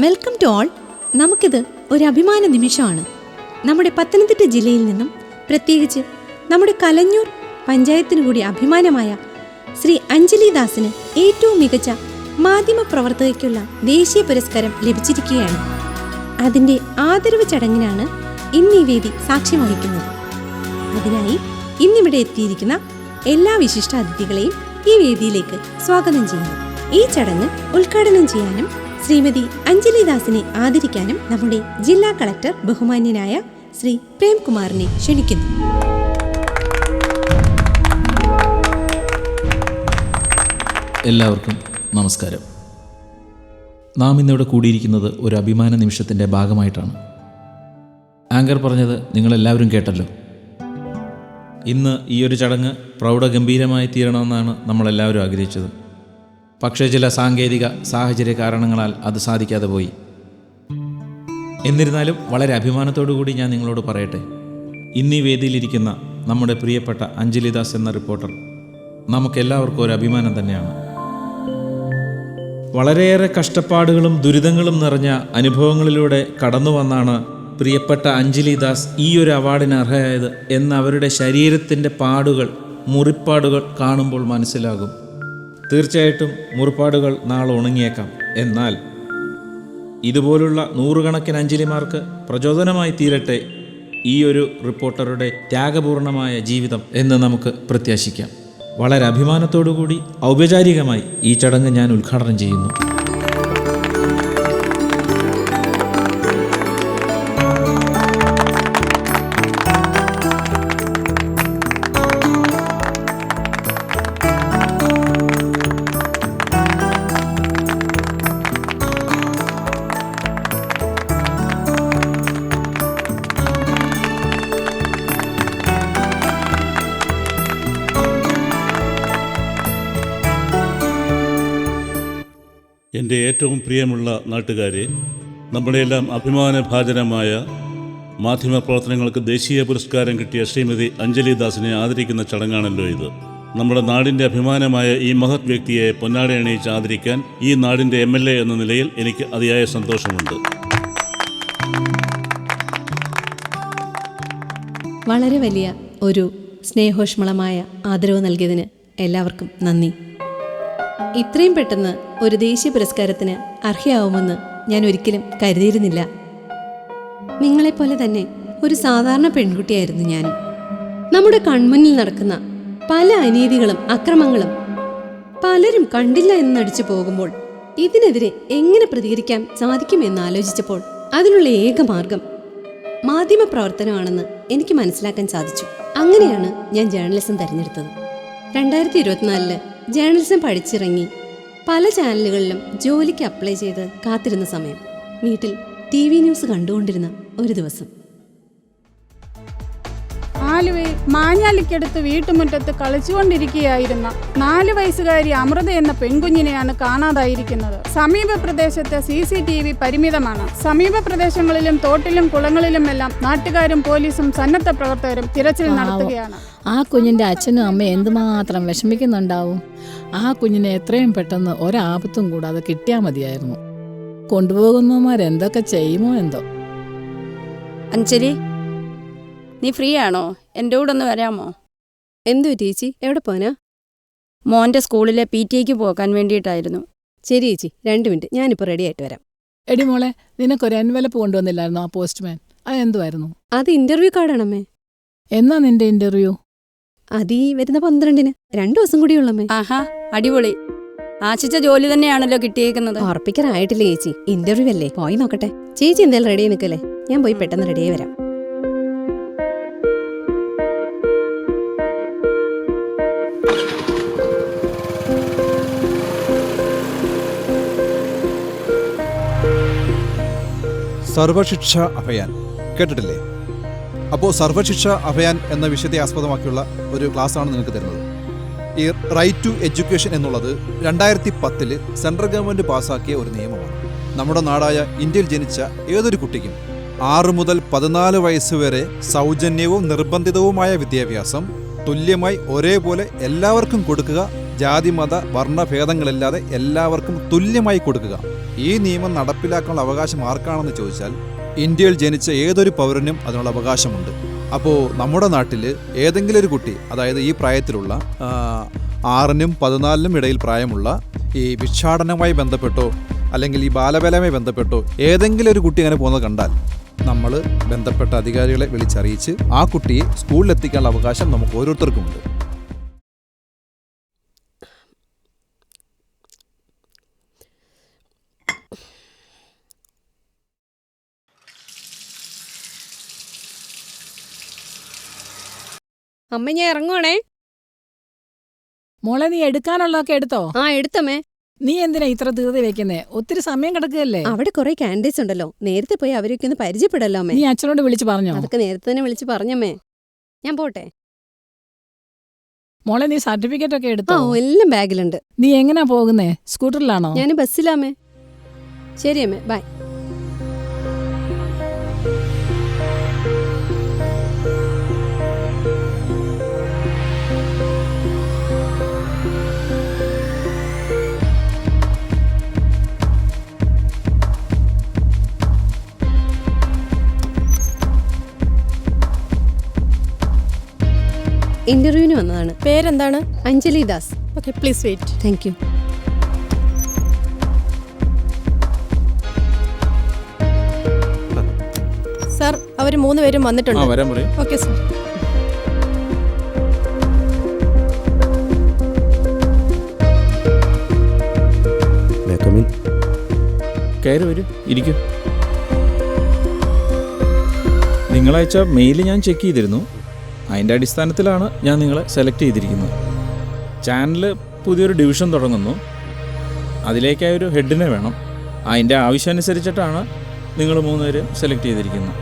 Welcome to all. നമുക്കിത് ഒരു അഭിമാന നിമിഷമാണ്. നമ്മുടെ പത്തനംതിട്ട ജില്ലയിൽ നിന്നും, പ്രത്യേകിച്ച് നമ്മുടെ കലഞ്ഞൂർ പഞ്ചായത്തിനു കൂടി അഭിമാനമായ ശ്രീ അഞ്ജലി ദാസിന് ഏറ്റവും മികച്ച മാധ്യമ പ്രവർത്തകയ്ക്കുള്ള ദേശീയ പുരസ്കാരം ലഭിച്ചിരിക്കുകയാണ്. അതിൻ്റെ ആദരവ് ചടങ്ങിനാണ് ഇന്ന് ഈ വേദി സാക്ഷ്യം വഹിക്കുന്നത്. അതിനായി ഇന്നിവിടെ എത്തിയിരിക്കുന്ന എല്ലാ വിശിഷ്ട അതിഥികളെയും ഈ വേദിയിലേക്ക് സ്വാഗതം ചെയ്യുന്നു. ഈ ചടങ്ങ് ഉദ്ഘാടനം ചെയ്യാനും ശ്രീമതി അഞ്ജലി ദാസിനെ ആദരിക്കാനും നമ്മുടെ ജില്ലാ കളക്ടർ ബഹുമാന്യനായ ശ്രീ പ്രേംകുമാറിനെ ക്ഷണിക്കുന്നു. എല്ലാവർക്കും നമസ്കാരം. നാം ഇന്നിവിടെ കൂടിയിരിക്കുന്നത് ഒരു അഭിമാന നിമിഷത്തിൻ്റെ ഭാഗമായിട്ടാണ്. ആങ്കർ പറഞ്ഞത് നിങ്ങളെല്ലാവരും കേട്ടല്ലോ. ഇന്ന് ഈ ഒരു ചടങ്ങ് പ്രൗഢഗംഭീരമായി തീരണമെന്നാണ് നമ്മളെല്ലാവരും ആഗ്രഹിച്ചത്. പക്ഷേ ചില സാങ്കേതിക സാഹചര്യ കാരണങ്ങളാൽ അത് സാധിക്കാതെ പോയി. എന്നിരുന്നാലും വളരെ അഭിമാനത്തോടു കൂടി ഞാൻ നിങ്ങളോട് പറയട്ടെ, ഇന്നീ വേദിയിലിരിക്കുന്ന നമ്മുടെ പ്രിയപ്പെട്ട അഞ്ജലി ദാസ് എന്ന റിപ്പോർട്ടർ നമുക്കെല്ലാവർക്കും ഒരു അഭിമാനം തന്നെയാണ്. വളരെയേറെ കഷ്ടപ്പാടുകളും ദുരിതങ്ങളും നിറഞ്ഞ അനുഭവങ്ങളിലൂടെ കടന്നു വന്നാണ് പ്രിയപ്പെട്ട അഞ്ജലി ദാസ് ഈ ഒരു അവാർഡിന് അർഹയായത് എന്ന് അവരുടെ ശരീരത്തിൻ്റെ പാടുകൾ, മുറിപ്പാടുകൾ കാണുമ്പോൾ മനസ്സിലാകും. തീർച്ചയായിട്ടും മുറിപ്പാടുകൾ നാളെ ഉണങ്ങിയേക്കാം. എന്നാൽ ഇതുപോലുള്ള നൂറുകണക്കിന് അഞ്ജലിമാർക്ക് പ്രചോദനമായി തീരട്ടെ ഈ ഒരു റിപ്പോർട്ടറുടെ ത്യാഗപൂർണമായ ജീവിതം എന്ന് നമുക്ക് പ്രത്യാശിക്കാം. വളരെ അഭിമാനത്തോടു കൂടി ഔപചാരികമായി ഈ ചടങ്ങ് ഞാൻ ഉദ്ഘാടനം ചെയ്യുന്നു. എൻ്റെ ഏറ്റവും പ്രിയമുള്ള നാട്ടുകാരെ, നമ്മുടെയെല്ലാം അഭിമാനഭാജനമായ മാധ്യമപ്രവർത്തനങ്ങൾക്ക് ദേശീയ പുരസ്കാരം കിട്ടിയ ശ്രീമതി അഞ്ജലി ദാസിനെ ആദരിക്കുന്ന ചടങ്ങാണല്ലോ ഇത്. നമ്മുടെ നാടിൻ്റെ അഭിമാനമായ ഈ മഹത് വ്യക്തിയെ പൊന്നാട അണിയിച്ച് ആദരിക്കാൻ ഈ നാടിൻ്റെ MLA എന്ന നിലയിൽ എനിക്ക് അതിയായ സന്തോഷമുണ്ട്. വളരെ വലിയ ഒരു സ്നേഹോഷ്മളമായ ആദരവ് നൽകിയതിന് എല്ലാവർക്കും നന്ദി. ഇത്രയും പെട്ടെന്ന് ഒരു ദേശീയ പുരസ്കാരത്തിന് അർഹയാവുമെന്ന് ഞാൻ ഒരിക്കലും കരുതിയിരുന്നില്ല. നിങ്ങളെപ്പോലെ തന്നെ ഒരു സാധാരണ പെൺകുട്ടിയായിരുന്നു ഞാനും. നമ്മുടെ കൺമുന്നിൽ നടക്കുന്ന പല അനീതികളും അക്രമങ്ങളും പലരും കണ്ടില്ല എന്ന് നടിച്ചു പോകുമ്പോൾ ഇതിനെതിരെ എങ്ങനെ പ്രതികരിക്കാൻ സാധിക്കുമെന്ന് ആലോചിച്ചപ്പോൾ അതിനുള്ള ഏക മാർഗം മാധ്യമപ്രവർത്തനമാണെന്ന് എനിക്ക് മനസ്സിലാക്കാൻ സാധിച്ചു. അങ്ങനെയാണ് ഞാൻ ജേർണലിസം തിരഞ്ഞെടുത്തത്. 2024 ജേർണലിസം പഠിച്ചിറങ്ങി പല ചാനലുകളിലും ജോലിക്ക് അപ്ലൈ ചെയ്ത് കാത്തിരുന്ന സമയം വീട്ടിൽ TV ന്യൂസ് കണ്ടുകൊണ്ടിരുന്ന ഒരു ദിവസം, ആലുവയിൽ മാഞ്ഞാലിക്കടുത്ത് വീട്ടുമുറ്റത്ത് കളിച്ചുകൊണ്ടിരിക്കുകയായിരുന്ന 4 വയസ്സുകാരി അമൃത എന്ന പെൺകുഞ്ഞിനെയാണ് കാണാതായിരിക്കുന്നത്. സമീപ പ്രദേശത്ത് CCTV പരിമിതമാണ്. സമീപ പ്രദേശങ്ങളിലും തോട്ടിലും കുളങ്ങളിലുമെല്ലാം നാട്ടുകാരും പോലീസും സന്നദ്ധ പ്രവർത്തകരും തിരച്ചിൽ നടത്തുകയാണ്. ആ കുഞ്ഞിൻ്റെ അച്ഛനും അമ്മയും എന്തുമാത്രം വിഷമിക്കുന്നുണ്ടാവും. ആ കുഞ്ഞിനെ എത്രയും പെട്ടെന്ന് ഒരാപത്തും കൂടാതെ കിട്ടിയാൽ മതിയായിരുന്നു. കൊണ്ടുപോകുന്നവന്മാരെന്തൊക്കെ ചെയ്യുമോ എന്തോ. അഞ്ജലി, നീ ഫ്രീ ആണോ? എൻ്റെ കൂടെ ഒന്ന് വരാമോ? എന്തു ചേച്ചി, എവിടെ പോനാ? മോൻ്റെ സ്കൂളിലെ PTAക്ക് പോകാൻ വേണ്ടിയിട്ടായിരുന്നു. ശരി ചേച്ചി, 2 മിനിറ്റ്, ഞാനിപ്പോൾ റെഡി ആയിട്ട് വരാം. എടി മോളെ, നിനക്കൊരു എൻവലപ്പ് കൊണ്ടുവന്നില്ലായിരുന്നോ ആ പോസ്റ്റ്മാൻ? അതെന്തുമായിരുന്നു? അത് ഇന്റർവ്യൂ കാർഡാണമ്മേ. എന്നാ നിന്റെ ഇന്റർവ്യൂ? അത് ഈ വരുന്ന 12-ന്, 2 ദിവസം കൂടിയുള്ളമ്മേ. ആഹാ, അടിപൊളി. ആശിച്ച ജോലി തന്നെയാണല്ലോ കിട്ടിയേക്കുന്നത്. ഉറപ്പിക്കാനായിട്ടില്ല ചേച്ചി, ഇന്റർവ്യൂ അല്ലേ, പോയി നോക്കട്ടെ. ചേച്ചി എന്തായാലും റെഡി നിൽക്കല്ലേ, ഞാൻ പോയി പെട്ടെന്ന് റെഡിയായി വരാം. സർവശിക്ഷ അഭയാൻ കേട്ടിട്ടില്ലേ? അപ്പോൾ സർവശിക്ഷ അഭയാൻ എന്ന വിഷയത്തെ ആസ്പദമാക്കിയുള്ള ഒരു ക്ലാസ്സാണ് നിങ്ങൾക്ക് തരുന്നത്. ഈ റൈറ്റ് ടു എഡ്യൂക്കേഷൻ എന്നുള്ളത് 2010 സെൻട്രൽ ഗവൺമെൻറ് പാസ്സാക്കിയ ഒരു നിയമമാണ്. നമ്മുടെ നാടായ ഇന്ത്യയിൽ ജനിച്ച ഏതൊരു കുട്ടിക്കും 6 മുതൽ 14 വയസ്സ് വരെ സൗജന്യവും നിർബന്ധിതവുമായ വിദ്യാഭ്യാസം തുല്യമായി ഒരേപോലെ എല്ലാവർക്കും കൊടുക്കുക ജാതിമത വർണ്ണഭേദങ്ങളില്ലാതെ എല്ലാവർക്കും തുല്യമായി കൊടുക്കുക. ഈ നിയമം നടപ്പിലാക്കാനുള്ള അവകാശം ആർക്കാണെന്ന് ചോദിച്ചാൽ ഇന്ത്യയിൽ ജനിച്ച ഏതൊരു പൗരനും അതിനുള്ള അവകാശമുണ്ട്. അപ്പോൾ നമ്മുടെ നാട്ടിൽ ഏതെങ്കിലും ഒരു കുട്ടി, അതായത് ഈ പ്രായത്തിലുള്ള 6-നും 14-നും ഇടയിൽ പ്രായമുള്ള ഈ ഭിക്ഷാടനവുമായി ബന്ധപ്പെട്ടോ അല്ലെങ്കിൽ ഈ ബാലവേലയുമായി ബന്ധപ്പെട്ടോ ഏതെങ്കിലും ഒരു കുട്ടി അങ്ങനെ പോകുന്നത് കണ്ടാൽ നമ്മൾ ബന്ധപ്പെട്ട അധികാരികളെ വിളിച്ചറിയിച്ച് ആ കുട്ടിയെ സ്കൂളിലെത്തിക്കാനുള്ള അവകാശം നമുക്ക് ഓരോരുത്തർക്കുമുണ്ട്. അമ്മ ഞാൻ ഇറങ്ങുവാണേ. മോളെ നീ എടുക്കാനുള്ളതൊക്കെ എടുത്തോ? ആ എടുത്തമ്മേ. നീ എന്തിനാ ഇത്ര ധൃതി വെക്കുന്നേ? ഒത്തിരി സമയം കിടക്കുകയല്ലേ. അവിടെ കുറെ കാൻഡിഡേറ്റ്സ് ഉണ്ടല്ലോ, നേരത്തെ പോയി അവരൊക്കെ ഒന്ന് പരിചയപ്പെടല്ലോ അമ്മേ. നീ അച്ഛനോട് വിളിച്ചു പറഞ്ഞോ? അതൊക്കെ നേരത്തെ തന്നെ വിളിച്ച് പറഞ്ഞമ്മേ. ഞാൻ പോട്ടെ. മോളെ നീ സർട്ടിഫിക്കറ്റ് ഒക്കെ ആ എടുത്തോ? എല്ലാം ബാഗിലുണ്ട്. നീ എങ്ങനാ പോകുന്നേ? സ്കൂട്ടറിലാണോ? ഞാൻ ബസ്സിലാമേ. ശരി അമ്മേ, ബൈ. ഇന്റർവ്യൂവിന് വന്നതാണ്. പേരെന്താണ്? Anjali Das. Okay, please wait. Thank you. Sir, അവർ 3 പേരും വന്നിട്ടുണ്ട്. വരാൻ പറയും. Okay sir. കയറി വരൂ, ഇരിക്കൂ. നിങ്ങളയച്ച മെയിൽ ഞാൻ ചെക്ക് ചെയ്തിരുന്നു. അതിൻ്റെ അടിസ്ഥാനത്തിലാണ് ഞാൻ നിങ്ങളെ സെലക്ട് ചെയ്തിരിക്കുന്നത്. ചാനൽ പുതിയൊരു ഡിവിഷൻ തുടങ്ങുന്നു. അതിലേക്കായി ഒരു ഹെഡിനെ വേണം. അതിൻ്റെ ആവശ്യമനുസരിച്ചിട്ടാണ് നിങ്ങൾ 3 പേര് സെലക്ട് ചെയ്തിരിക്കുന്നത്.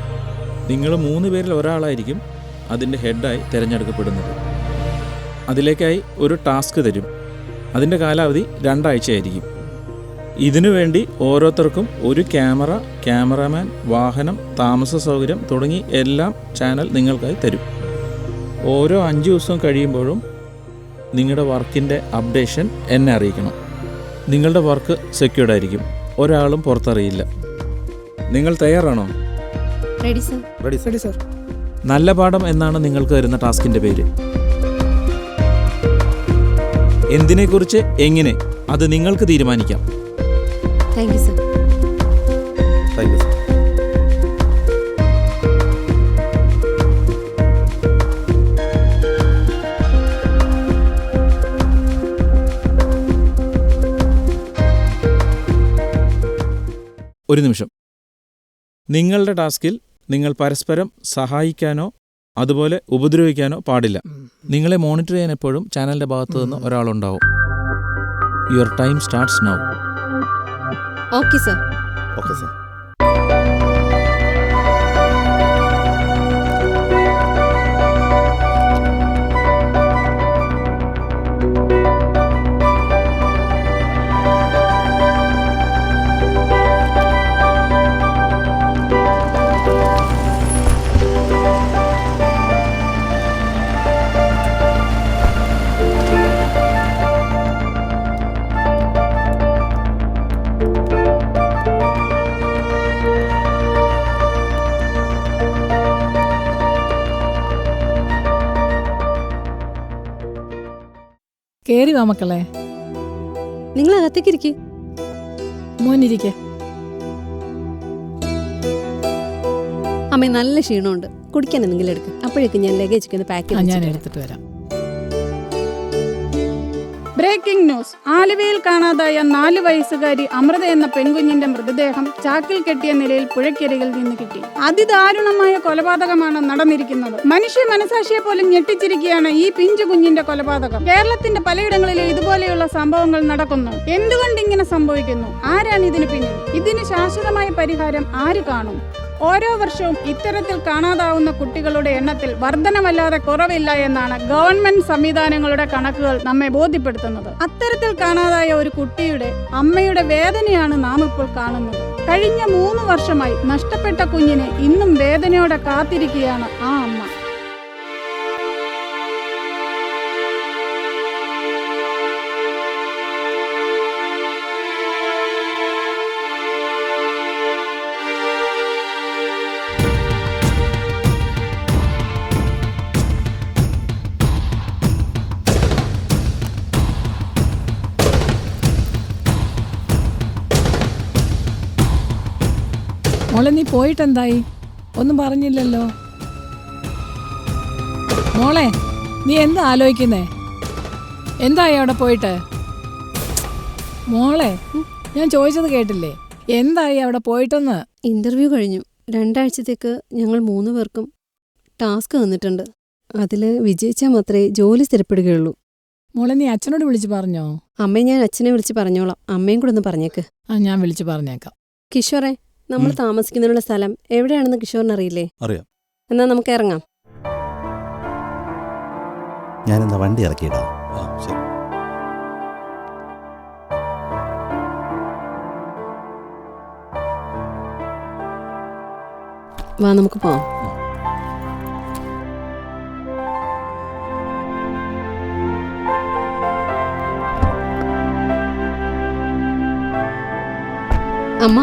നിങ്ങൾ 3 പേരിൽ ഒരാളായിരിക്കും അതിൻ്റെ ഹെഡായി തിരഞ്ഞെടുക്കപ്പെടുന്നത്. അതിലേക്കായി ഒരു ടാസ്ക് തരും. അതിൻ്റെ കാലാവധി 2 ആഴ്ചയായിരിക്കും. ഇതിനു വേണ്ടി ഓരോരുത്തർക്കും ഒരു ക്യാമറ, ക്യാമറാമാൻ, വാഹനം, താമസ സൗകര്യം തുടങ്ങി എല്ലാം ചാനൽ നിങ്ങൾക്കായി തരും. ഓരോ 5 ദിവസം കഴിയുമ്പോഴും നിങ്ങളുടെ വർക്കിൻ്റെ അപ്ഡേഷൻ എന്നെ അറിയിക്കണം. നിങ്ങളുടെ വർക്ക് സെക്യൂർഡ് ആയിരിക്കും. ഒരാളും പുറത്തറിയില്ല. നിങ്ങൾ തയ്യാറാണോ? Ready sir. Ready sir. നല്ല പാഠം എന്നാണ് നിങ്ങൾക്ക് വരുന്ന ടാസ്കിൻ്റെ പേര്. എന്തിനെക്കുറിച്ച് എങ്ങനെ അത് നിങ്ങൾക്ക് തീരുമാനിക്കാം. Thank you sir. ഒരു നിമിഷം. നിങ്ങളുടെ ടാസ്കിൽ നിങ്ങൾ പരസ്പരം സഹായിക്കാനോ അതുപോലെ ഉപദ്രവിക്കാനോ പാടില്ല. നിങ്ങളെ മോണിറ്റർ ചെയ്യാൻ എപ്പോഴും ചാനലിൻ്റെ ഭാഗത്തു നിന്ന് ഒരാളുണ്ടാവും. Your time starts now. Okay sir. Okay sir. കേറി വാ മക്കളെ. നിങ്ങൾ അകത്തേക്ക് ഇരിക്കേ. മോനിരിക്കെ. അമ്മ നല്ല ക്ഷീണമുണ്ട്, കുടിക്കാൻ എന്തെങ്കിലും എടുക്കും. അപ്പോഴേക്കും ഞാൻ ലഗേജ് ഒന്ന് പാക്ക് ഞാൻ ചെയ്ത് എടുത്തിട്ട് വരാം. Breaking news. ആലുവയിൽ കാണാതായ 4 വയസ്സുകാരി അമൃത എന്ന പെൺകുഞ്ഞിന്റെ മൃതദേഹം ചാക്കിൽ കെട്ടിയ നിലയിൽ പുഴയ്ക്കരികിൽ നിന്ന് കിട്ടി. അതിദാരുണമായ കൊലപാതകമാണ് നടന്നിരിക്കുന്നത്. മനുഷ്യ മനസാക്ഷിയെ പോലും ഞെട്ടിച്ചിരിക്കുകയാണ് ഈ പിഞ്ചു കുഞ്ഞിന്റെ കൊലപാതകം. കേരളത്തിന്റെ പലയിടങ്ങളിലും ഇതുപോലെയുള്ള സംഭവങ്ങൾ നടക്കുന്നു. എന്തുകൊണ്ട് ഇങ്ങനെ സംഭവിക്കുന്നു? ആരാണ് ഇതിന് പിന്നിൽ? ഇതിന് ശാശ്വതമായ പരിഹാരം ആര് കാണും? ഓരോ വർഷവും ഇത്തരത്തിൽ കാണാതാവുന്ന കുട്ടികളുടെ എണ്ണത്തിൽ വർധനവല്ലാതെ കുറവില്ല എന്നാണ് ഗവൺമെന്റ് സംവിധാനങ്ങളുടെ കണക്കുകൾ നമ്മെ ബോധ്യപ്പെടുത്തുന്നത്. അത്തരത്തിൽ കാണാതായ ഒരു കുട്ടിയുടെ അമ്മയുടെ വേദനയാണ് നാം ഇപ്പോൾ കാണുന്നത്. കഴിഞ്ഞ 3 വർഷമായി നഷ്ടപ്പെട്ട കുഞ്ഞിനെ ഇന്നും വേദനയോടെ കാത്തിരിക്കുകയാണ് ആ അമ്മ. മോളെ നീ പോയിട്ടെന്തായി? ഒന്നും പറഞ്ഞില്ലല്ലോ. മോളെ നീ എന്താ ആലോചിക്കുന്നേ? എന്തായി അവിടെ പോയിട്ട്? മോളെ ഞാൻ ചോദിച്ചത് കേട്ടില്ലേ? എന്തായി അവിടെ പോയിട്ടെന്ന്? ഇന്റർവ്യൂ കഴിഞ്ഞു. 2 ആഴ്ചത്തേക്ക് ഞങ്ങൾ 3 പേർക്കും ടാസ്ക് തന്നിട്ടുണ്ട്. അതിൽ വിജയിച്ചാൽ മാത്രമേ ജോലി സ്ഥിരപ്പെടുകയുള്ളൂ. മോളെ നീ അച്ഛനോട് വിളിച്ച് പറഞ്ഞോ? അമ്മയെ ഞാൻ അച്ഛനെ വിളിച്ച് പറഞ്ഞോളാം. അമ്മയും കൂടെ ഒന്ന് പറഞ്ഞേക്ക്. ഞാൻ വിളിച്ച് പറഞ്ഞേക്കാം. കിഷോറെ, നമ്മൾ താമസിക്കുന്നതിനുള്ള സ്ഥലം എവിടെയാണെന്ന് കിഷോറിന് അറിയില്ലേ? അറിയാം. എന്നാ നമുക്ക് ഇറങ്ങാം. ഞാനെന്താ വണ്ടി ഇറക്കിയിടാം. ശരി. വാ, നമുക്ക് പോവാം. അമ്മ,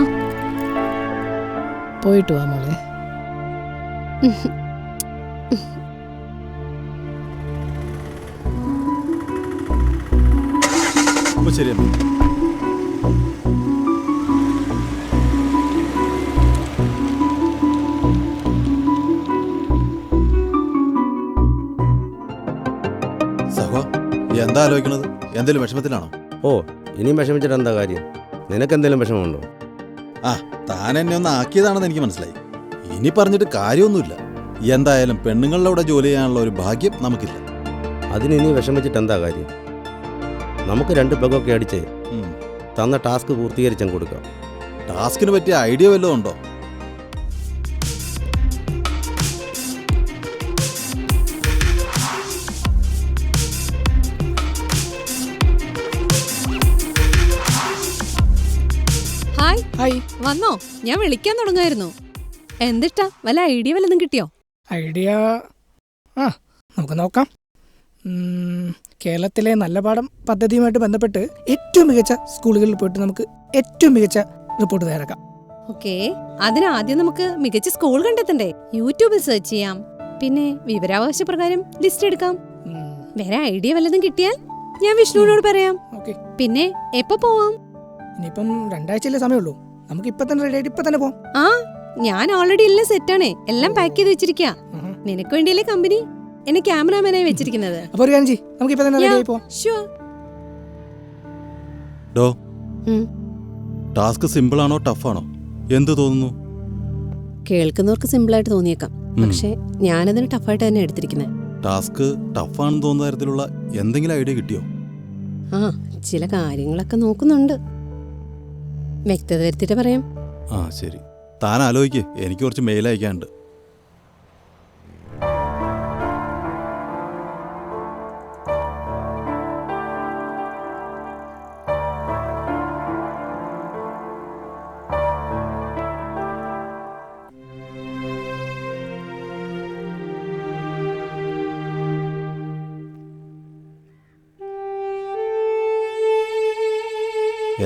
പോയിട്ട് വാ മോളെ. അപ്പോൾ ശരി അമ്മ. സഹോ, എന്താ ആലോചിക്കണത്? എന്തെങ്കിലും വിഷമത്തിലാണോ? ഓ, ഇനിയും വിഷമിച്ചിട്ട് എന്താ കാര്യം? നിനക്കെന്തെങ്കിലും വിഷമമുണ്ടോ? ആ, താൻ എന്നെ ഒന്ന് ആക്കിയതാണെന്ന് എനിക്ക് മനസ്സിലായി. ഇനി പറഞ്ഞിട്ട് കാര്യമൊന്നുമില്ല. എന്തായാലും പെണ്ണുങ്ങളുടെ കൂടെ ജോലി ചെയ്യാനുള്ള ഒരു ഭാഗ്യം നമുക്കില്ല. അതിന് ഇനി വിഷമിച്ചിട്ട് എന്താ കാര്യം? നമുക്ക് 2 പെഗൊക്കെ അടിച്ച് തന്ന ടാസ്ക് പൂർത്തീകരിച്ചും കൊടുക്കാം. ടാസ്കിന് പറ്റിയ ഐഡിയ വല്ലതും ഉണ്ടോ? ഹായ്. ഹായ്. വന്നോ? ഞാൻ വിളിക്കാൻ തുടങ്ങായിരുന്നു. എന്തിട്ടാ, വല്ല ഐഡിയ വല്ലതും കിട്ടിയോ? ഐഡിയ നമുക്ക് നോക്കാം. കേരളത്തിലെ നല്ല പാഠം പദ്ധതിയുമായിട്ട് ബന്ധപ്പെട്ട് ഏറ്റവും മികച്ച സ്കൂളുകളിൽ പോയിട്ട് നമുക്ക് ഏറ്റവും മികച്ച റിപ്പോർട്ട് തയ്യാറാക്കാം. ഓക്കേ, അതിനാദ്യം നമുക്ക് മികച്ച സ്കൂൾ കണ്ടെത്തണ്ടേ? യൂട്യൂബിൽ സെർച്ച് ചെയ്യാം. പിന്നെ വിവരാവകാശ പ്രകാരം ലിസ്റ്റ് എടുക്കാം. വേറെ ഐഡിയ വല്ലതും കിട്ടിയാൽ ഞാൻ വിഷ്ണുവിനോട് പറയാം. ഓക്കെ. പിന്നെ എപ്പോ പോവാം? ഇനിയിപ്പം 2 ആഴ്ചയല്ലേ സമയമുള്ളൂ. നമുക്ക് ഇപ്പൊ തന്നെ റെഡി ആയിട്ട് ഇപ്പൊ തന്നെ പോവാം. ആ, ഞാൻ ഓൾറെഡി എല്ലാം സെറ്റാണേ. എല്ലാം പാക്ക് ചെയ്ത് വെച്ചിരിക്കാ. നിനക്ക് വേണ്ടിയല്ലേ കമ്പനി എന്നെ ക്യാമറാമാനായി വെച്ചിരിക്കുന്നത്. അപ്പൊ ഒരു കാര്യം ചെയ്യ്, നമുക്ക് ഇപ്പൊ തന്നെ റെഡി ആയി പോവാം. ഡോ, ടാസ്ക് സിമ്പിളാണോ ടഫാണോ? എന്ത് തോന്നുന്നു? കേൾക്കുന്നവർക്ക് സിമ്പിളായിട്ട് തോന്നിയേക്കാം, പക്ഷെ ഞാനതിന് ടഫായിട്ട് തന്നെ എടുത്തിരിക്കുന്നത്. ടാസ്ക് ടഫാണെന്ന് തോന്നുന്ന തരത്തിലുള്ള എന്തെങ്കിലും ഐഡിയ കിട്ടിയോ? ആ, ചില കാര്യങ്ങളൊക്കെ നോക്കുന്നുണ്ട്. വ്യക്തത വരുത്തിയിട്ട് പറയാം. ആ ശരി, താൻ ആലോചിക്ക്. എനിക്ക് കുറച്ച് മെയിൽ അയക്കാനുണ്ട്.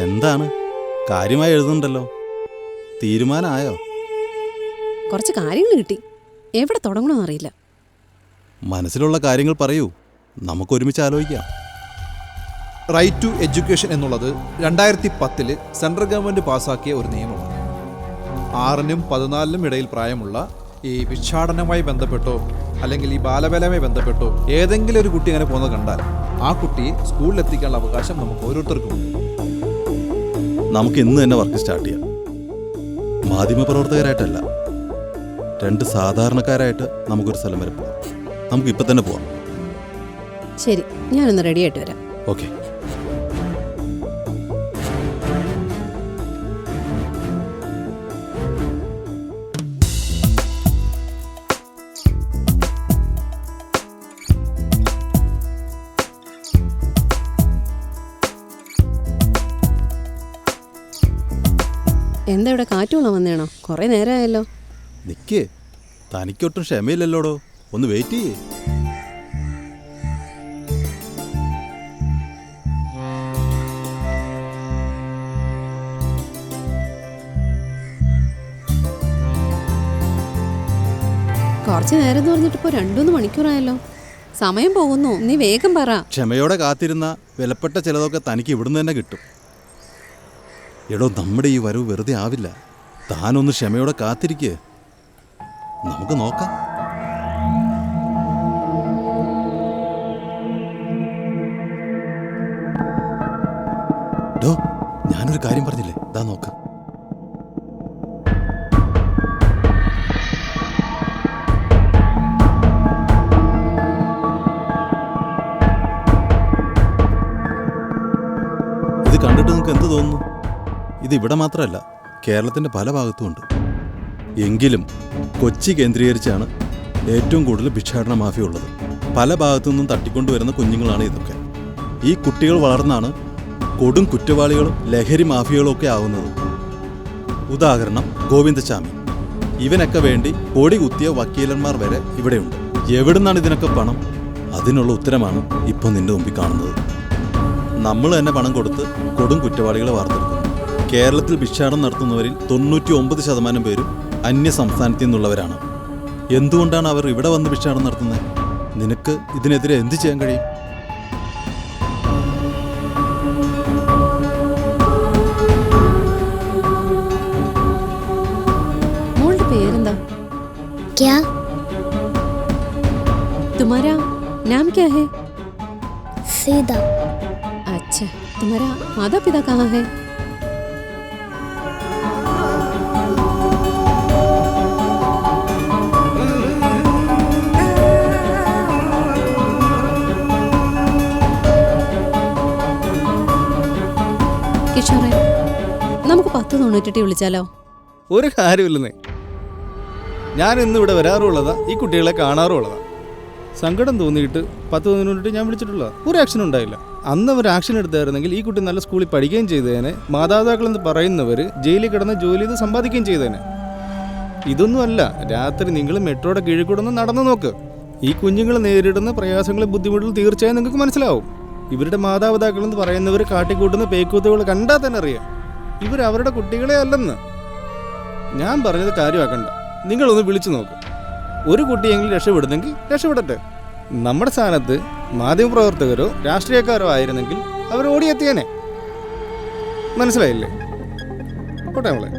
എന്താണ്? കാര്യമായി എഴുതുന്നുണ്ടല്ലോ. തീരുമാനമായോ? കുറച്ച് കാര്യങ്ങൾ കിട്ടി. എവിടെ തുടങ്ങണമെന്ന് അറിയില്ല. മനസ്സിലുള്ള കാര്യങ്ങൾ പറയൂ, നമുക്ക് ഒരുമിച്ച് ആലോചിക്കാം. റൈറ്റ് ടു എഡ്യൂക്കേഷൻ എന്നുള്ളത് 2010 സെൻട്രൽ ഗവൺമെൻറ് പാസ്സാക്കിയ ഒരു നിയമമാണ്. 6-നും 14-നും ഇടയിൽ പ്രായമുള്ള ഈ ഭിക്ഷാടനവുമായി ബന്ധപ്പെട്ടോ അല്ലെങ്കിൽ ഈ ബാലവേലയുമായി ബന്ധപ്പെട്ടോ ഏതെങ്കിലും ഒരു കുട്ടി അങ്ങനെ പോകുന്നത് കണ്ടാൽ ആ കുട്ടിയെ സ്കൂളിലെത്തിക്കാനുള്ള അവകാശം നമുക്ക് ഓരോരുത്തർക്കും ഉണ്ട്. നമുക്ക് ഇന്ന് തന്നെ വർക്ക് സ്റ്റാർട്ട് ചെയ്യാം. മാധ്യമപ്രവർത്തകരായിട്ടല്ല, 2 സാധാരണക്കാരായിട്ട് നമുക്കൊരു സ്ഥലം വരെ പോവാം. നമുക്ക് ഇപ്പം തന്നെ പോവാം. ശരി, ഞാനൊന്ന് റെഡി ആയിട്ട് വരാം. ഓക്കെ. എന്താ ഇവിടെ കാറ്റുള്ള വന്നേണോ? കുറേ നേരമായല്ലോ. നിൽക്കേ, തനിക്കൊട്ടും ക്ഷമയില്ലല്ലോടോ. ഒന്ന് വെയിറ്റ് ചെയ്യേ. കുറച്ച് നേരം എന്ന് പറഞ്ഞിട്ട് ഇപ്പോൾ 2-3 മണിക്കൂറായല്ലോ. സമയം പോകുന്നു. നീ വേഗം പറ. ക്ഷമയോടെ കാത്തിരുന്ന വിലപ്പെട്ട ചിലതൊക്കെ തനിക്ക് ഇവിടുന്ന് തന്നെ കിട്ടും. എടോ, നമ്മുടെ ഈ വരവ് വെറുതെ ആവില്ല. താനൊന്ന് ക്ഷമയോടെ കാത്തിരിക്കുക, നമുക്ക് നോക്കാം. ഡോ, ഞാനൊരു കാര്യം പറഞ്ഞില്ലേ, ദാ നോക്കാം. ഇത് കണ്ടിട്ട് നിങ്ങൾക്ക് എന്ത് തോന്നുന്നു? ഇത് ഇവിടെ മാത്രമല്ല, കേരളത്തിൻ്റെ പല ഭാഗത്തുമുണ്ട്. എങ്കിലും കൊച്ചി കേന്ദ്രീകരിച്ചാണ് ഏറ്റവും കൂടുതൽ ഭിക്ഷാടന മാഫിയ ഉള്ളത്. പല ഭാഗത്തു നിന്നും തട്ടിക്കൊണ്ടുവരുന്ന കുഞ്ഞുങ്ങളാണ് ഇതൊക്കെ. ഈ കുട്ടികൾ വളർന്നാണ് കൊടും കുറ്റവാളികളും ലഹരി മാഫിയകളും ഒക്കെ ആവുന്നത്. ഉദാഹരണം ഗോവിന്ദസ്വാമി. ഇവനൊക്കെ വേണ്ടി പൊടി കുത്തിയ വക്കീലന്മാർ വരെ ഇവിടെയുണ്ട്. എവിടുന്നാണ് ഇതിനൊക്കെ പണം? അതിനുള്ള ഉത്തരമാണ് ഇപ്പോൾ നിന്റെ മുമ്പിൽ കാണുന്നത്. നമ്മൾ തന്നെ പണം കൊടുത്ത് കൊടും കുറ്റവാളികളെ വാർത്തെടുക്കുന്നു. കേരളത്തിൽ ഭിക്ഷാടനം നടത്തുന്നവരിൽ 99% പേരും അന്യ സംസ്ഥാനത്തു നിന്നുള്ളവരാണ്. എന്തുകൊണ്ടാണ് അവർ ഇവിടെ വന്ന് ഭിക്ഷാടനം നടത്തുന്നത്? നിനക്ക് ഇതിനെതിരെ എന്ത് ചെയ്യാൻ കഴിയും? മോളുടെ പേരെന്താ? तुम्हारा नाम क्या है? सीधा। अच्छा, तुम्हारा माता पिता कहाँ है? കിഷോറെ, നമുക്ക് 1098 വിളിച്ചാലോ? ഒരു കാര്യമില്ലെന്നേ. ഞാൻ ഇന്നിവിടെ വരാറുള്ളതാ, ഈ കുട്ടികളെ കാണാറുള്ളതാ. സങ്കടം തോന്നിയിട്ട് 1098 ഞാൻ വിളിച്ചിട്ടുള്ളതാ. ഒരു ആക്ഷൻ ഉണ്ടായില്ല. അന്ന് അവർ ആക്ഷൻ എടുത്തായിരുന്നെങ്കിൽ ഈ കുട്ടി നല്ല സ്കൂളിൽ പഠിക്കുകയും ചെയ്തേനെ, മാതാപിതാക്കളെന്ന് പറയുന്നവർ ജയിലിൽ കിടന്ന് ജോലി ചെയ്ത് സമ്പാദിക്കുകയും ചെയ്തേനെ. ഇതൊന്നുമല്ല. രാത്രി നിങ്ങൾ മെട്രോയുടെ കീഴിൽ കൂടെ ഒന്ന് നടന്നു നോക്ക്. ഈ കുഞ്ഞുങ്ങൾ നേരിടുന്ന പ്രയാസങ്ങളും ബുദ്ധിമുട്ടുകൾ തീർച്ചയായും നിങ്ങൾക്ക് മനസ്സിലാവും. ഇവരുടെ മാതാപിതാക്കളെന്ന് പറയുന്നവർ കാട്ടിക്കൂട്ടുന്ന പേക്കൂത്തുകൾ കണ്ടാൽ തന്നെ അറിയാം ഇവർ അവരുടെ കുട്ടികളെ അല്ലെന്ന്. ഞാൻ പറഞ്ഞത് കാര്യമാക്കണ്ട. നിങ്ങളൊന്ന് വിളിച്ചു നോക്ക്. ഒരു കുട്ടിയെങ്കിലും രക്ഷപ്പെടുന്നെങ്കിൽ രക്ഷപ്പെടട്ടെ. നമ്മുടെ സ്ഥാനത്ത് മാധ്യമപ്രവർത്തകരോ രാഷ്ട്രീയക്കാരോ ആയിരുന്നെങ്കിൽ അവർ ഓടിയെത്തിയേനെ. മനസ്സിലായില്ലേ? പോട്ടെ നമ്മളെ.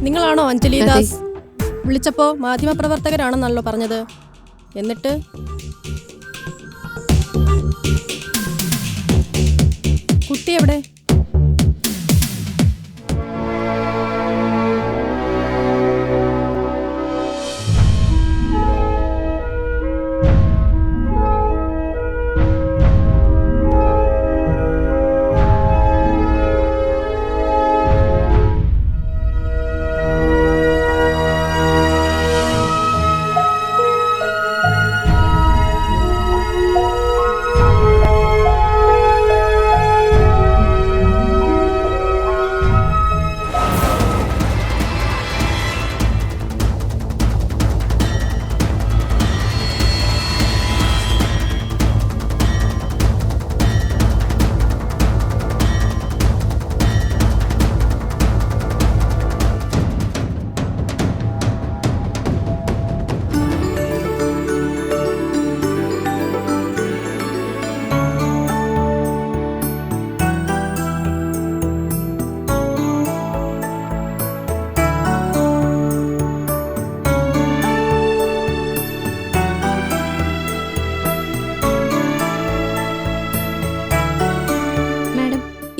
നിങ്ങളാണോ അഞ്ജലി ദാസ്? വിളിച്ചപ്പോ മാധ്യമപ്രവർത്തകരാണെന്നല്ലോ പറഞ്ഞത്. എന്നിട്ട് കുട്ടി എവിടെ?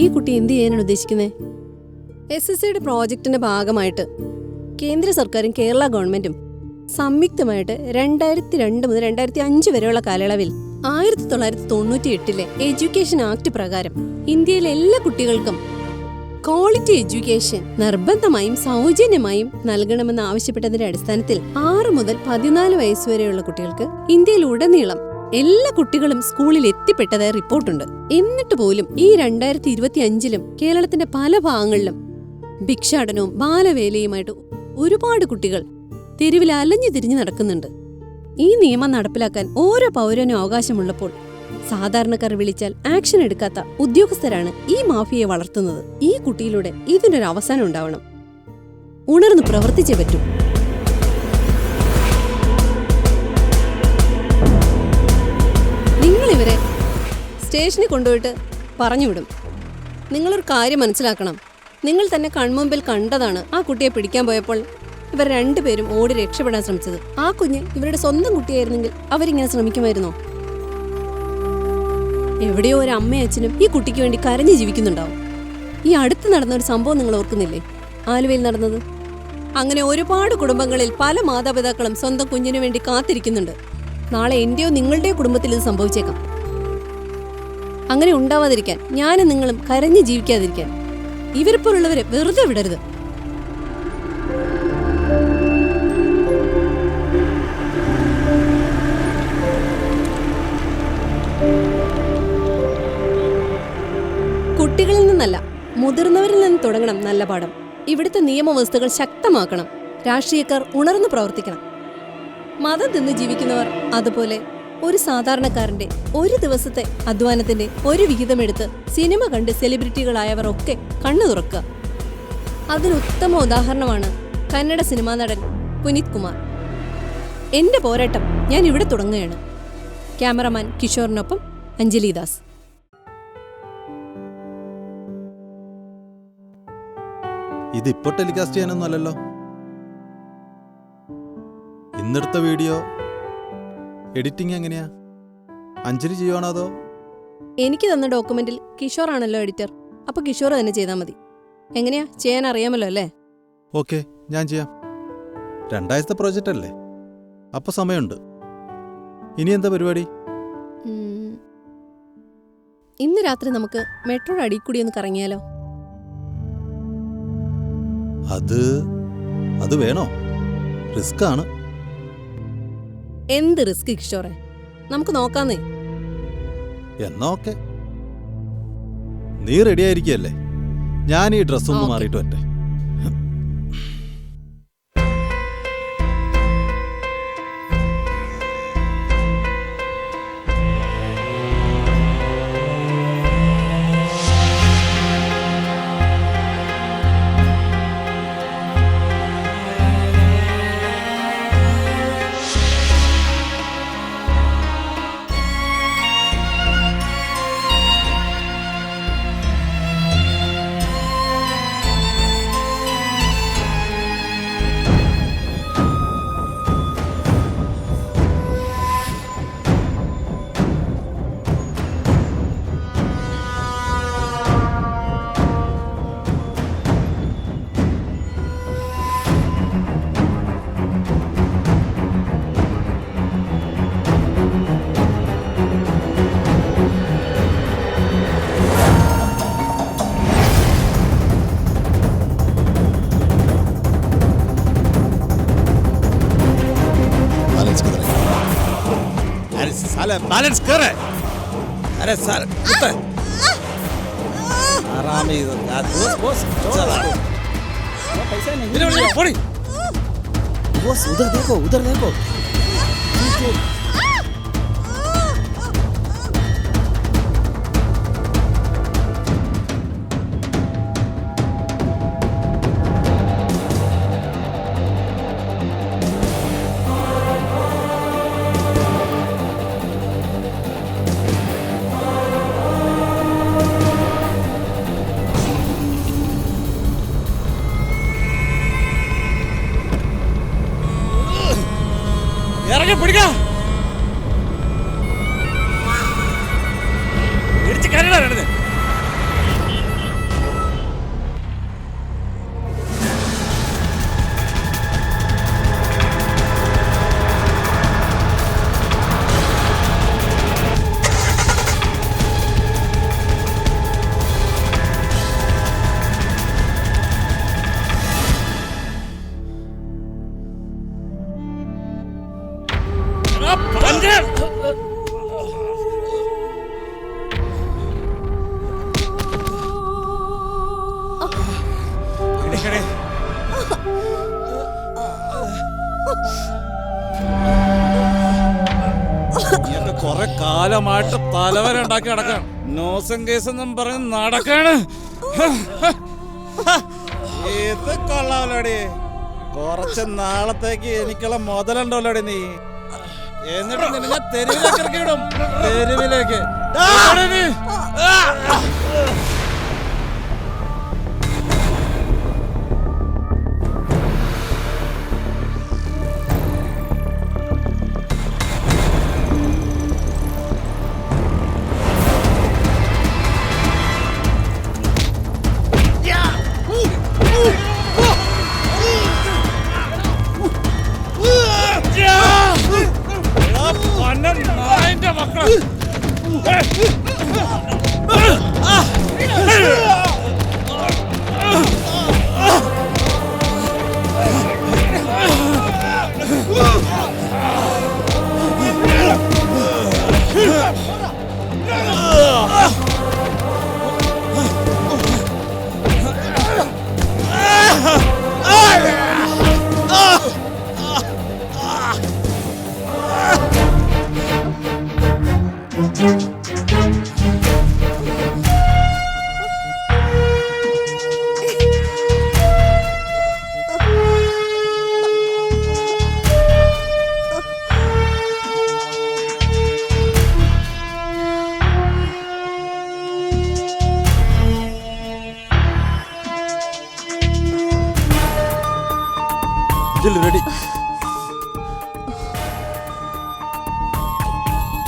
ഈ കുട്ടി എന്ത് ചെയ്യാനാണ് ഉദ്ദേശിക്കുന്നത്? SSCയുടെ പ്രോജക്റ്റിന്റെ ഭാഗമായിട്ട് കേന്ദ്ര സർക്കാരും കേരള ഗവൺമെന്റും സംയുക്തമായിട്ട് 2002 മുതൽ 2005 വരെയുള്ള കാലയളവിൽ 1998 എഡ്യൂക്കേഷൻ ആക്ട് പ്രകാരം ഇന്ത്യയിലെ എല്ലാ കുട്ടികൾക്കും ക്വാളിറ്റി എഡ്യൂക്കേഷൻ നിർബന്ധമായും സൗജന്യമായും നൽകണമെന്ന് ആവശ്യപ്പെട്ടതിന്റെ അടിസ്ഥാനത്തിൽ 6 മുതൽ 14 വയസ്സുവരെയുള്ള കുട്ടികൾക്ക് ഇന്ത്യയിലുടനീളം എല്ലാ കുട്ടികളും സ്കൂളിൽ എത്തിപ്പെട്ടതായി റിപ്പോർട്ടുണ്ട്. എന്നിട്ട് പോലും ഈ 2025 കേരളത്തിന്റെ പല ഭാഗങ്ങളിലും ഭിക്ഷാടനവും ബാലവേലയുമായിട്ട് ഒരുപാട് കുട്ടികൾ തെരുവിൽ അലഞ്ഞു തിരിഞ്ഞു നടക്കുന്നുണ്ട്. ഈ നിയമം നടപ്പിലാക്കാൻ ഓരോ പൗരനും അവകാശമുള്ളപ്പോൾ സാധാരണക്കാർ വിളിച്ചാൽ ആക്ഷൻ എടുക്കാത്ത ഉദ്യോഗസ്ഥരാണ് ഈ മാഫിയയെ വളർത്തുന്നത്. ഈ കുട്ടിയിലൂടെ ഇതിനൊരു അവസാനം ഉണ്ടാവണം. ഉണർന്ന് പ്രവർത്തിച്ചേ പറ്റൂ. നിങ്ങളിവരെ സ്റ്റേഷനിൽ കൊണ്ടുപോയിട്ട് പറഞ്ഞുവിടും. നിങ്ങളൊരു കാര്യം മനസ്സിലാക്കണം. നിങ്ങൾ തന്നെ കൺമുമ്പിൽ കണ്ടതാണ് ആ കുട്ടിയെ പിടിക്കാൻ പോയപ്പോൾ ഇവർ രണ്ടുപേരും ഓടി രക്ഷപ്പെടാൻ ശ്രമിച്ചത്. ആ കുഞ്ഞ് ഇവരുടെ സ്വന്തം കുട്ടിയായിരുന്നെങ്കിൽ അവരിങ്ങനെ ശ്രമിക്കുമായിരുന്നോ? എവിടെയോ ഒരു അമ്മയും അച്ഛനും ഈ കുട്ടിക്ക് വേണ്ടി കരഞ്ഞു ജീവിക്കുന്നുണ്ടാവും. ഈ അടുത്ത് നടന്ന ഒരു സംഭവം നിങ്ങൾ ഓർക്കുന്നില്ലേ? ആലുവയിൽ നടന്നത്. അങ്ങനെ ഒരുപാട് കുടുംബങ്ങളിൽ പല മാതാപിതാക്കളും സ്വന്തം കുഞ്ഞിനു വേണ്ടി കാത്തിരിക്കുന്നുണ്ട്. നാളെ എന്റെയോ നിങ്ങളുടെയോ കുടുംബത്തിൽ ഇത് സംഭവിച്ചേക്കാം. അങ്ങനെ ഉണ്ടാവാതിരിക്കാൻ ഞാനും നിങ്ങളും കരഞ്ഞു ജീവിക്കാതിരിക്കാൻ ഇവരെപ്പോലുള്ളവരെ വെറുതെ വിടരുത്. കുട്ടികളിൽ നിന്നല്ല, മുതിർന്നവരിൽ നിന്ന് തുടങ്ങണം നല്ല പാഠം. ഇവിടുത്തെ നിയമവ്യവസ്ഥകൾ ശക്തമാക്കണം. രാഷ്ട്രീയക്കാർ ഉണർന്നു പ്രവർത്തിക്കണം. മതം തിന്ന് ജീവിക്കുന്നവർ അതുപോലെ ഒരു സാധാരണക്കാരന്റെ ഒരു ദിവസത്തെ അധ്വാനത്തിന്റെ ഒരു വിഹിതമെടുത്ത് സിനിമ കണ്ട് സെലിബ്രിറ്റികളായവർ ഒക്കെ കണ്ണു തുറക്കുക. അതിനുത്തമ ഉദാഹരണമാണ് കന്നഡ സിനിമാ നടൻ പുനീത് കുമാർ. എന്റെ പോരാട്ടം ഞാൻ ഇവിടെ തുടങ്ങുകയാണ്. ക്യാമറമാൻ കിഷോറിനൊപ്പം അഞ്ജലി ദാസ്. ഇതിപ്പോ ടെലികാസ്റ്റ് ചെയ്യാനൊന്നും അല്ലല്ലോ. ഇന്നെടുത്ത വീഡിയോ എഡിറ്റിംഗ് എങ്ങനെയാ? അഞ്ജലി ചെയ്യുവാണോ അതോ? എനിക്ക് തന്ന ഡോക്യുമെന്റിൽ കിഷോർ ആണല്ലോ എഡിറ്റർ. അപ്പൊ കിഷോർ തന്നെ ചെയ്താൽ മതി. എങ്ങനെയാ ചെയ്യാൻ അറിയാമല്ലോ അല്ലേ? ഓക്കെ, ഞാൻ ചെയ്യാം. 2 ആഴ്ചത്തെ പ്രോജക്റ്റ് അല്ലേ, അപ്പൊ സമയമുണ്ട്. ഇനി എന്താ പരിപാടി? ഇന്ന് രാത്രി നമുക്ക് മെട്രോയുടെ അടിയിൽ കൂടി ഒന്ന് കറങ്ങിയാലോ? അത് വേണോ? റിസ്ക് ആണ്. എന്ത് റിസ്ക് കിഷോറെ? നമുക്ക് നോക്കാന്നേ. എന്നാ ഓക്കെ, നീ റെഡി ആയിരിക്കല്ലേ? ഞാൻ ഈ ഡ്രസ് ഒന്ന് മാറിയിട്ട് വരട്ടെ. बैलेंस कर। अरे सर उतर। आराम ही बॉस चला। पैसा नहीं पड़ी। बॉस उधर देखो उधर देखो। ഇറങ്ങി പിടിക്ക ഇടിച്ച് കരടാ കൊറേ കാലമായിട്ട് തലവര ഉണ്ടാക്കി നടക്കണം. നോസം കേസ് എന്നും പറഞ്ഞ് നടക്കാണ്. ഇത് കൊള്ളാമല്ലോടി. കുറച്ച് നാളത്തേക്ക് എനിക്കുള്ള മുതലുണ്ടല്ലോടി നീ. എന്നിട്ട് നിന്നെ ഞാൻ തെരുവിലേക്ക് ഇറക്കി വിടും. തെരുവിലേക്ക്.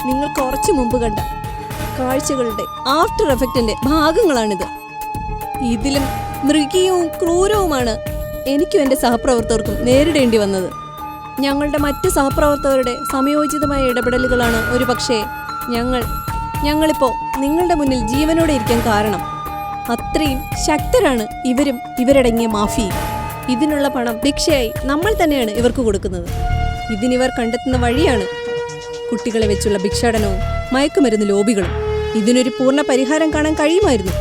നിങ്ങൾ കുറച്ചു മുമ്പ് കണ്ട കാഴ്ചകളുടെ ആഫ്റ്റർ എഫക്റ്റിന്റെ ഭാഗങ്ങളാണിത്. ഇതിലും മൃഗീയവും ക്രൂരവുമാണ് എനിക്കും എൻ്റെ സഹപ്രവർത്തകർക്കും നേരിടേണ്ടി വന്നത്. ഞങ്ങളുടെ മറ്റ് സഹപ്രവർത്തകരുടെ സമയോചിതമായ ഇടപെടലുകളാണ് ഒരു പക്ഷേ ഞങ്ങളിപ്പോൾ നിങ്ങളുടെ മുന്നിൽ ജീവനോടെ ഇരിക്കാൻ കാരണം. അത്രയും ശക്തരാണ് ഇവരും ഇവരടങ്ങിയ മാഫിയും. ഇതിനുള്ള പണം ഭിക്ഷയായി നമ്മൾ തന്നെയാണ് ഇവർക്ക് കൊടുക്കുന്നത്. ഇതിനിവർ കണ്ടെത്തുന്ന വഴിയാണ് കുട്ടികളെ വെച്ചുള്ള ഭിക്ഷാടനവും മയക്കുമരുന്ന് ലോബികളും. ഇതിനൊരു പൂർണ്ണ പരിഹാരം കാണാൻ കഴിയുമായിരുന്നു.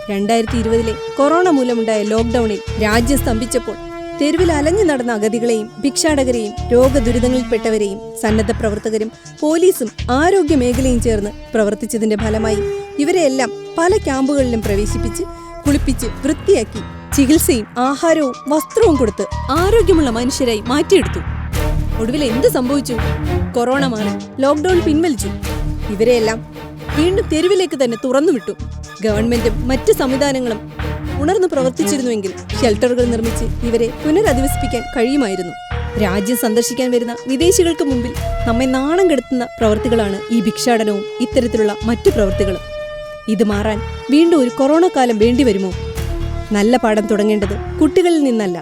2020 കൊറോണ മൂലമുണ്ടായ ലോക്ക്ഡൌണിൽ രാജ്യം സ്തംഭിച്ചപ്പോൾ തെരുവിൽ അലഞ്ഞു നടന്ന അഗതികളെയും ഭിക്ഷാടകരെയും രോഗദുരിതങ്ങളിൽപ്പെട്ടവരെയും സന്നദ്ധ പ്രവർത്തകരും പോലീസും ആരോഗ്യ മേഖലയും ചേർന്ന് പ്രവർത്തിച്ചതിന്റെ ഫലമായി ഇവരെയെല്ലാം പല ക്യാമ്പുകളിലും പ്രവേശിപ്പിച്ച് കുളിപ്പിച്ച് വൃത്തിയാക്കി ചികിത്സയും ആഹാരവും വസ്ത്രവും കൊടുത്ത് ആരോഗ്യമുള്ള മനുഷ്യരായി മാറ്റിയെടുത്തു. ഒടുവിൽ എന്ത് സംഭവിച്ചു? കൊറോണ മാറി, ലോക്ക്ഡൌൺ പിൻവലിച്ചു. ഇവരെയെല്ലാം വീണ്ടും തെരുവിലേക്ക് തന്നെ തുറന്നുവിട്ടു. ഗവൺമെന്റും മറ്റ് സംവിധാനങ്ങളും ഉണർന്നു പ്രവർത്തിച്ചിരുന്നുവെങ്കിൽ ഷെൽട്ടറുകൾ നിർമ്മിച്ച് ഇവരെ പുനരധിവസിപ്പിക്കാൻ കഴിയുമായിരുന്നു. രാജ്യം സന്ദർശിക്കാൻ വരുന്ന വിദേശികൾക്ക് മുമ്പിൽ നമ്മെ നാണം കെടുത്തുന്ന പ്രവൃത്തികളാണ് ഈ ഭിക്ഷാടനവും ഇത്തരത്തിലുള്ള മറ്റു പ്രവൃത്തികളും. ഇത് മാറാൻ വീണ്ടും ഒരു കൊറോണ കാലം വേണ്ടിവരുമോ? നല്ല പാഠം തുടങ്ങേണ്ടത് കുട്ടികളിൽ നിന്നല്ല,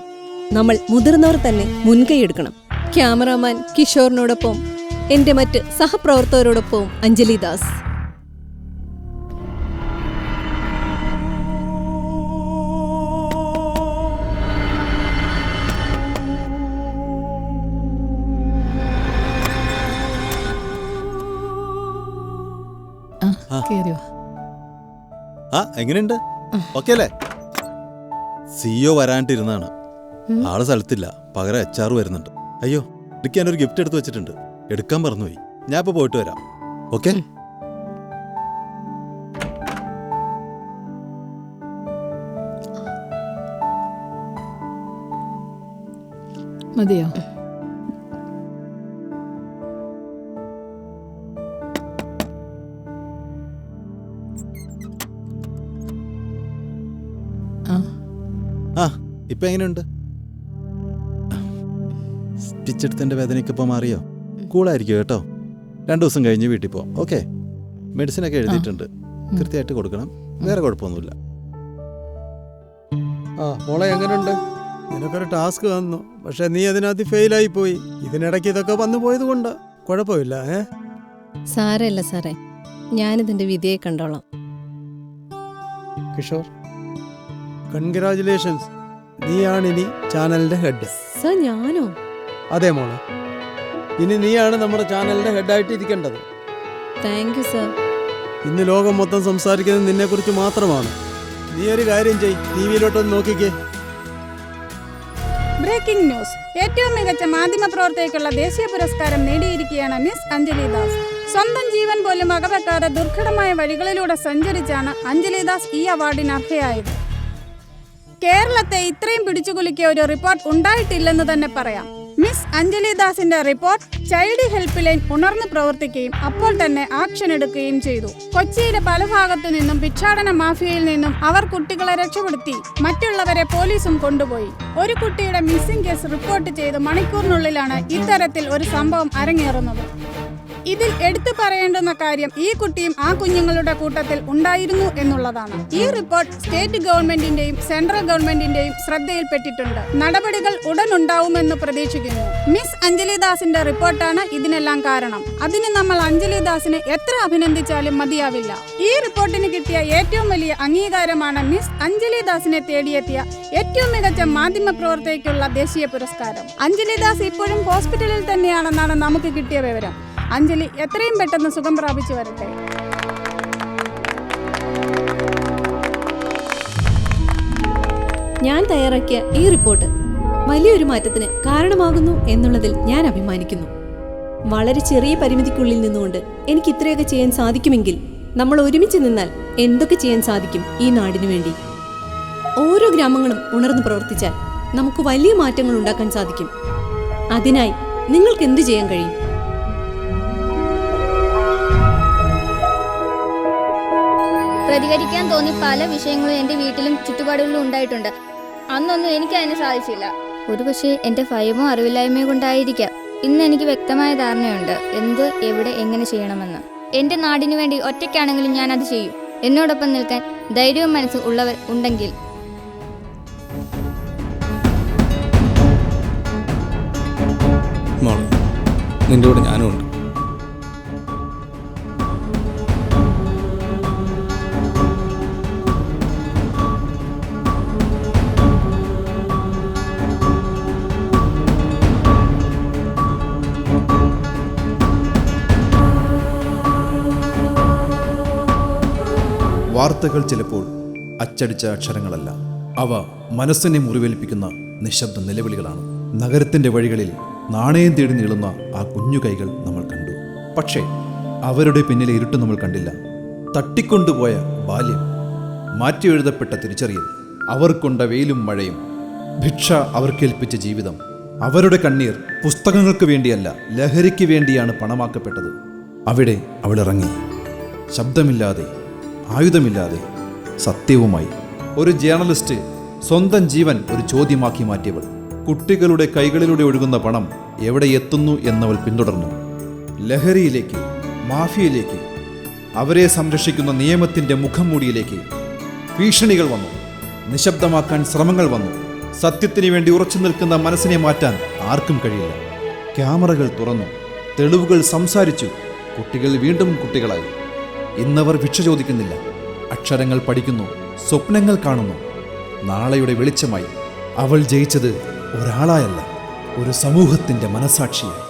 നമ്മൾ മുതിർന്നവർ തന്നെ മുൻകൈയെടുക്കണം. ക്യാമറാമാൻ കിഷോറിനോടൊപ്പം എൻ്റെ മറ്റ് സഹപ്രവർത്തകരോടൊപ്പം അഞ്ജലി ദാസ്. എങ്ങനെയുണ്ട്? ഓക്കെ അല്ലേ? സിഇഒ വരാണ്ടിരുന്നാണ്. ആള് സ്ഥലത്തില്ല, പകരം HR വരുന്നുണ്ട്. അയ്യോ, എനിക്ക് ഞാനൊരു ഗിഫ്റ്റ് എടുത്ത് വെച്ചിട്ടുണ്ട്, എടുക്കാൻ മറന്നുപോയി. ഞാൻ ഇപ്പൊ പോയിട്ട് വരാം. ഓക്കെ? മതിയോ? ഇപ്പൊ എങ്ങനെയുണ്ട്? സ്റ്റിച്ചെടുത്തതിന്റെ വേദനയ്ക്ക് ഇപ്പൊ മാറിയോ? കൂളായിരിക്കും കേട്ടോ. 2 ദിവസം കഴിഞ്ഞ് വീട്ടിൽ പോവാം. ഓക്കെ? മെഡിസിനൊക്കെ എഴുതിയിട്ടുണ്ട്, കൃത്യമായിട്ട് കൊടുക്കണം. വേറെ കുഴപ്പമൊന്നുമില്ല. മോളെ എങ്ങനെയുണ്ട്? നിനക്കൊരു ടാസ്ക് തന്നു, പക്ഷെ നീ അതിനകത്ത് ഫെയിലായി പോയി. ഇതിനിടയ്ക്ക് ഇതൊക്കെ വന്നു പോയത് കൊണ്ട് കുഴപ്പമില്ല. സാരല്ല സാറേ, ഞാനിതിന്റെ വിധിയെ കണ്ടോളാം. കിഷോർ, കൺഗ്രാജുലേഷൻസ്, നീയാണിനി ചാനലിന്റെ ഹെഡ്. സർ, ഞാനോ? അതെ മോളെ, ഇനി നീയാണ് നമ്മുടെ ചാനലിന്റെ ഹെഡായിട്ട് ഇരിക്കേണ്ടത്. Thank you sir. ഇന്ന് ലോകം മൊത്തം സംസാരിക്കുന്നത് നിന്നെക്കുറിച്ച് മാത്രമാണ്. നീ ഒരു കാര്യം ചെയ്, ടിവിയിലോട്ടൊന്ന് നോക്കിക്കേ. Breaking news. ഏറ്റവും മികച്ച മാധ്യമ പ്രവർത്തകയ്ക്കുള്ള ദേശീയ പുരസ്കാരം നേടിയിരിക്കുകയാണ് മിസ് അഞ്ജലി ദാസ്. സ്വന്തം ജീവൻ പോലും വകവെക്കാതെ ദുർഘടമായ വഴികളിലൂടെ സഞ്ചരിച്ചാണ് അഞ്ജലി ദാസ് ഈ അവാർഡിന് അർഹയായത്. കേരളത്തെ ഇത്രയും പിടിച്ചുകുലുക്കിയ ഒരു റിപ്പോർട്ട് ഉണ്ടായിട്ടില്ലെന്ന് തന്നെ പറയാം. മിസ് അഞ്ജലി ദാസിന്റെ റിപ്പോർട്ട് ചൈൽഡ് ഹെൽപ്പ് ലൈൻ ഉണർന്നു പ്രവർത്തിക്കുകയും അപ്പോൾ തന്നെ ആക്ഷൻ എടുക്കുകയും ചെയ്തു. കൊച്ചിയിലെ പല ഭാഗത്തു നിന്നും ഭിക്ഷാടന മാഫിയയിൽ നിന്നും അവർ കുട്ടികളെ രക്ഷപ്പെടുത്തി. മറ്റുള്ളവരെ പോലീസും കൊണ്ടുപോയി. ഒരു കുട്ടിയുടെ മിസ്സിംഗ് കേസ് റിപ്പോർട്ട് ചെയ്ത് മണിക്കൂറിനുള്ളിലാണ് ഇത്തരത്തിൽ ഒരു സംഭവം അരങ്ങേറുന്നത്. ഇതിൽ എടുത്തു പറയേണ്ടുന്ന കാര്യം ഈ കുട്ടിയും ആ കുഞ്ഞുങ്ങളുടെ കൂട്ടത്തിൽ ഉണ്ടായിരുന്നു എന്നുള്ളതാണ്. ഈ റിപ്പോർട്ട് സ്റ്റേറ്റ് ഗവൺമെന്റിന്റെയും സെൻട്രൽ ഗവൺമെന്റിന്റെയും ശ്രദ്ധയിൽപ്പെട്ടിട്ടുണ്ട്. നടപടികൾ ഉടൻ ഉണ്ടാവുമെന്ന് പ്രതീക്ഷിക്കുന്നു. മിസ് അഞ്ജലി ദാസിന്റെ റിപ്പോർട്ടാണ് ഇതിനെല്ലാം കാരണം. അതിന് നമ്മൾ അഞ്ജലി ദാസിനെ എത്ര അഭിനന്ദിച്ചാലും മതിയാവില്ല. ഈ റിപ്പോർട്ടിന് കിട്ടിയ ഏറ്റവും വലിയ അംഗീകാരമാണ് മിസ് അഞ്ജലി ദാസിനെ തേടിയെത്തിയ ഏറ്റവും മികച്ച മാധ്യമ പ്രവർത്തകയ്ക്കുള്ള ദേശീയ പുരസ്കാരം. അഞ്ജലി ദാസ് ഇപ്പോഴും ഹോസ്പിറ്റലിൽ തന്നെയാണെന്നാണ് നമുക്ക് കിട്ടിയ വിവരം. അഞ്ജലി എത്രയും പെട്ടെന്ന് സുഖം പ്രാപിച്ചു വരട്ടെ. ഞാൻ തയ്യാറാക്കിയ ഈ റിപ്പോർട്ട് വലിയൊരു മാറ്റത്തിന് കാരണമാകുന്നു എന്നുള്ളതിൽ ഞാൻ അഭിമാനിക്കുന്നു. വളരെ ചെറിയ പരിമിതിക്കുള്ളിൽ നിന്നുകൊണ്ട് എനിക്ക് ഇത്രയൊക്കെ ചെയ്യാൻ സാധിക്കുമെങ്കിൽ നമ്മൾ ഒരുമിച്ച് നിന്നാൽ എന്തൊക്കെ ചെയ്യാൻ സാധിക്കും ഈ നാടിനു വേണ്ടി. ഓരോ ഗ്രാമങ്ങളും ഉണർന്നു പ്രവർത്തിച്ചാൽ നമുക്ക് വലിയ മാറ്റങ്ങൾ ഉണ്ടാക്കാൻ സാധിക്കും. അതിനായി നിങ്ങൾക്ക് എന്ത് ചെയ്യാൻ കഴിയും? പ്രതികരിക്കാൻ തോന്നി പല വിഷയങ്ങളും എൻ്റെ വീട്ടിലും ചുറ്റുപാടുകളിലും ഉണ്ടായിട്ടുണ്ട്. അന്നൊന്നും എനിക്ക് അതിന് സാധിച്ചില്ല. ഒരുപക്ഷെ എൻ്റെ ഭയമോ അറിവില്ലായ്മയോ കൊണ്ടായിരിക്കാം. ഇന്ന് എനിക്ക് വ്യക്തമായ ധാരണയുണ്ട് എന്ത്, എവിടെ, എങ്ങനെ ചെയ്യണമെന്ന്. എൻ്റെ നാടിനു വേണ്ടി ഒറ്റയ്ക്കാണെങ്കിലും ഞാൻ അത് ചെയ്യും. എന്നോടൊപ്പം നിൽക്കാൻ ധൈര്യവും മനസ്സും ഉള്ളവർ ഉണ്ടെങ്കിൽ. നിന്റെ കൂടെ ഞാനും ഉണ്ട്. വാർത്തകൾ ചിലപ്പോൾ അച്ചടിച്ച അക്ഷരങ്ങളല്ല, അവ മനസ്സിനെ മുറിവേൽപ്പിക്കുന്ന നിശബ്ദ നിലവിളികളാണ്. നഗരത്തിൻ്റെ വഴികളിൽ നാണയം തേടി നീളുന്ന ആ കുഞ്ഞു കൈകൾ നമ്മൾ കണ്ടു. പക്ഷേ അവരുടെ പിന്നിലെ ഇരുട്ട് നമ്മൾ കണ്ടില്ല. തട്ടിക്കൊണ്ടുപോയ ബാല്യം, മാറ്റി എഴുതപ്പെട്ട തിരിച്ചറിയൽ, അവർ കൊണ്ട വെയിലും മഴയും, ഭിക്ഷ അവർക്കേൽപ്പിച്ച ജീവിതം. അവരുടെ കണ്ണീർ പുസ്തകങ്ങൾക്ക് വേണ്ടിയല്ല, ലഹരിക്ക് വേണ്ടിയാണ് പണമാക്കപ്പെട്ടത്. അവിടെ അവളിറങ്ങി, ശബ്ദമില്ലാതെ, ആയുധമില്ലാതെ, സത്യവുമായി. ഒരു ജേർണലിസ്റ്റ് സ്വന്തം ജീവൻ ഒരു ചോദ്യമാക്കി മാറ്റിയവൾ. കുട്ടികളുടെ കൈകളിലൂടെ ഒഴുകുന്ന പണം എവിടെ എത്തുന്നു എന്നവൾ പിന്തുടർന്നു. ലഹരിയിലേക്ക്, മാഫിയയിലേക്ക്, അവരെ സംരക്ഷിക്കുന്ന നിയമത്തിൻ്റെ മുഖംമൂടിയിലേക്ക്. ഭീഷണികൾ വന്നു, നിശബ്ദമാക്കാൻ ശ്രമങ്ങൾ വന്നു. സത്യത്തിന് വേണ്ടി ഉറച്ചു നിൽക്കുന്ന മനസ്സിനെ മാറ്റാൻ ആർക്കും കഴിയില്ല. ക്യാമറകൾ തുറന്നു, തെളിവുകൾ സംസാരിച്ചു. കുട്ടികൾ വീണ്ടും കുട്ടികളായി. ഇന്നവർ ഭിക്ഷ ചോദിക്കുന്നില്ല, അക്ഷരങ്ങൾ പഠിക്കുന്നു, സ്വപ്നങ്ങൾ കാണുന്നു. നാളെയുടെ വെളിച്ചമായി. അവൾ ജയിച്ചത് ഒരാളായല്ല, ഒരു സമൂഹത്തിൻ്റെ മനസാക്ഷിയായി.